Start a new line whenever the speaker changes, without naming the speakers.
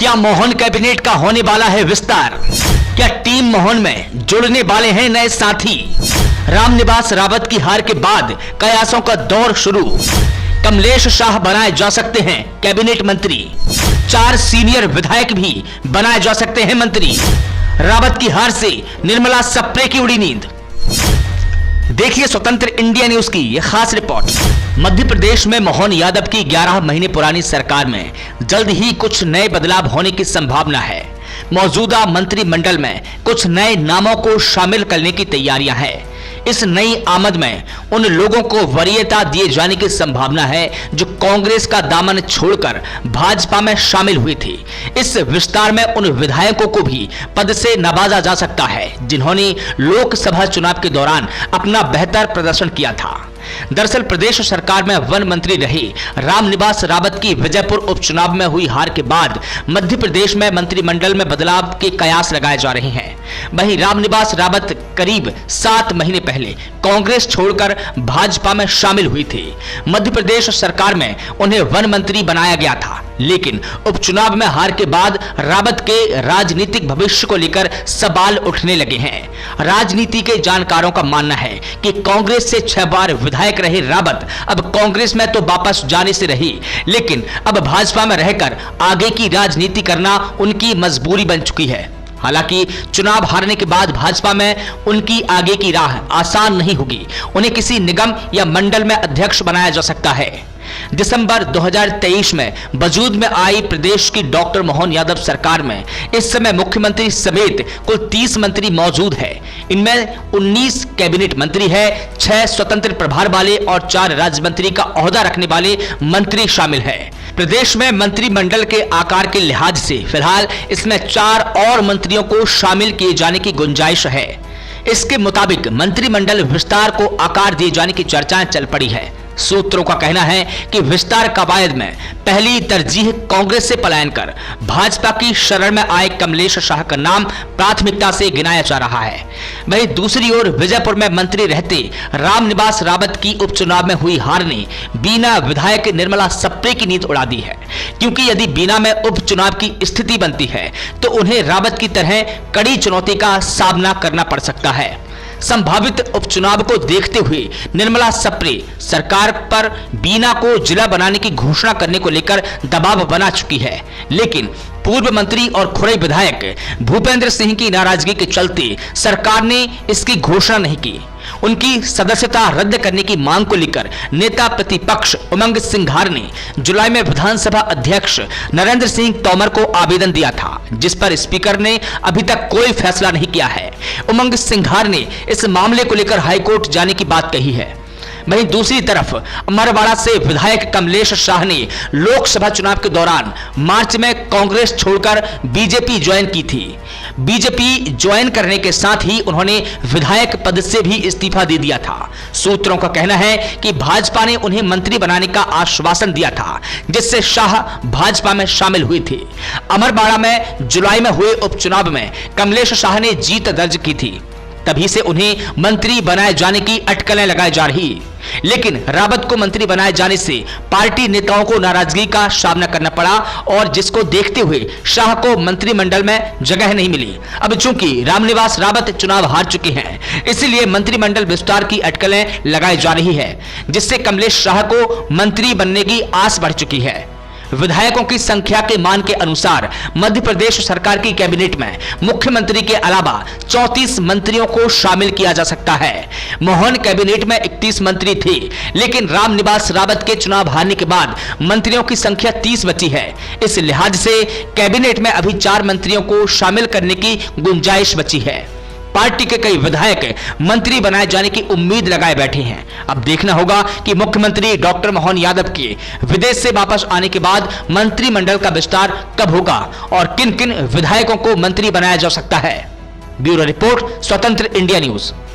क्या मोहन कैबिनेट का होने वाला है विस्तार? क्या टीम मोहन में जुड़ने वाले हैं नए साथी? रामनिवास रावत की हार के बाद कयासों का दौर शुरू। कमलेश शाह बनाए जा सकते हैं कैबिनेट मंत्री। 4 सीनियर विधायक भी बनाए जा सकते हैं मंत्री। रावत की हार से निर्मला सप्रे की उड़ी नींद। देखिए स्वतंत्र इंडिया न्यूज की यह खास रिपोर्ट। मध्य प्रदेश में मोहन यादव की 11 महीने पुरानी सरकार में जल्द ही कुछ नए बदलाव होने की संभावना है। मौजूदा मंत्रिमंडल में कुछ नए नामों को शामिल करने की तैयारियां हैं। इस नई आमद में उन लोगों को वरीयता दिए जाने की संभावना है जो कांग्रेस का दामन छोड़कर भाजपा में शामिल हुई थी। इस विस्तार में उन विधायकों को भी पद से नवाजा जा सकता है जिन्होंने लोकसभा चुनाव के दौरान अपना बेहतर प्रदर्शन किया था। दरअसल प्रदेश सरकार में वन मंत्री रहे रामनिवास रावत की विजयपुर उपचुनाव में हुई हार के बाद मध्य प्रदेश में मंत्रिमंडल में बदलाव के कयास लगाए जा रहे हैं। वहीं रामनिवास रावत करीब 7 महीने पहले कांग्रेस छोड़कर भाजपा में शामिल हुई थी। मध्य प्रदेश सरकार में उन्हें वन मंत्री बनाया गया था, लेकिन उपचुनाव में हार के बाद रावत के राजनीतिक भविष्य को लेकर सवाल उठने लगे हैं। राजनीति के जानकारों का मानना है कि कांग्रेस से 6 बार विधायक रहे रावत अब कांग्रेस में तो वापस जाने से रही, लेकिन अब भाजपा में रहकर आगे की राजनीति करना उनकी मजबूरी बन चुकी है। हालांकि चुनाव हारने के बाद भाजपा में उनकी आगे की राह आसान नहीं होगी। उन्हें किसी निगम या मंडल में अध्यक्ष बनाया जा सकता है। दिसंबर 2023 में वजूद में आई प्रदेश की डॉक्टर मोहन यादव सरकार में इस समय मुख्यमंत्री समेत कुल 30 मंत्री मौजूद है। इनमें 19 कैबिनेट मंत्री है, 6 स्वतंत्र प्रभार वाले और 4 राज्य मंत्री का ओहदा रखने वाले मंत्री शामिल है। प्रदेश में मंत्रिमंडल के आकार के लिहाज से फिलहाल इसमें 4 और मंत्रियों को शामिल किए जाने की गुंजाइश है। इसके मुताबिक मंत्रिमंडल विस्तार को आकार दिए जाने की चर्चाएं चल पड़ी है। सूत्रों का कहना है कि विस्तार कवायद में पहली तरजीह कांग्रेस से पलायन कर भाजपा की शरण में आए कमलेश शाह का नाम प्राथमिकता से गिनाया जा रहा है। वहीं दूसरी ओर विजयपुर में मंत्री रहते रामनिवास रावत की उपचुनाव में हुई हार ने बीना विधायक निर्मला सप्रे की नींद उड़ा दी है, क्योंकि यदि बीना में उपचुनाव की स्थिति बनती है तो उन्हें रावत की तरह कड़ी चुनौती का सामना करना पड़ सकता है। संभावित उपचुनाव को देखते हुए निर्मला सप्रे सरकार पर बीना को जिला बनाने की घोषणा करने को लेकर दबाव बना चुकी है, लेकिन पूर्व मंत्री और खुरई विधायक भूपेंद्र सिंह की नाराजगी के चलते सरकार ने इसकी घोषणा नहीं की। उनकी सदस्यता रद्द करने की मांग को लेकर नेता प्रतिपक्ष उमंग सिंघार ने जुलाई में विधानसभा अध्यक्ष नरेंद्र सिंह तोमर को आवेदन दिया था, जिस पर स्पीकर ने अभी तक कोई फैसला नहीं किया है। उमंग सिंघार ने इस मामले को लेकर हाईकोर्ट जाने की बात कही है। वहीं दूसरी तरफ अमरवाड़ा से विधायक कमलेश शाह ने लोकसभा चुनाव के दौरान मार्च में कांग्रेस छोड़कर बीजेपी ज्वाइन की थी। बीजेपी ज्वाइन करने के साथ ही उन्होंने विधायक पद से भी इस्तीफा दे दिया था। सूत्रों का कहना है कि भाजपा ने उन्हें मंत्री बनाने का आश्वासन दिया था, जिससे शाह भाजपा में शामिल हुई थी। अमरवाड़ा में जुलाई में हुए उपचुनाव में कमलेश शाह ने जीत दर्ज की थी, तभी से उन्हें मंत्री बनाए जाने की अटकलें लगाई जा रही। लेकिन रावत को मंत्री बनाए जाने से पार्टी नेताओं को नाराजगी का सामना करना पड़ा और जिसको देखते हुए शाह को मंत्रिमंडल में जगह नहीं मिली। अब चूंकि रामनिवास रावत चुनाव हार चुके हैं, इसलिए मंत्रिमंडल विस्तार की अटकलें लगाई जा रही है, जिससे कमलेश शाह को मंत्री बनने की आस बढ़ चुकी है। विधायकों की संख्या के मान के अनुसार मध्य प्रदेश सरकार की कैबिनेट में मुख्यमंत्री के अलावा 34 मंत्रियों को शामिल किया जा सकता है। मोहन कैबिनेट में 31 मंत्री थे, लेकिन रामनिवास रावत के चुनाव हारने के बाद मंत्रियों की संख्या 30 बची है। इस लिहाज से कैबिनेट में अभी 4 मंत्रियों को शामिल करने की गुंजाइश बची है। पार्टी के कई विधायक मंत्री बनाए जाने की उम्मीद लगाए बैठे हैं। अब देखना होगा कि मुख्यमंत्री डॉक्टर मोहन यादव के विदेश से वापस आने के बाद मंत्रिमंडल का विस्तार कब होगा और किन किन विधायकों को मंत्री बनाया जा सकता है। ब्यूरो रिपोर्ट, स्वतंत्र इंडिया न्यूज।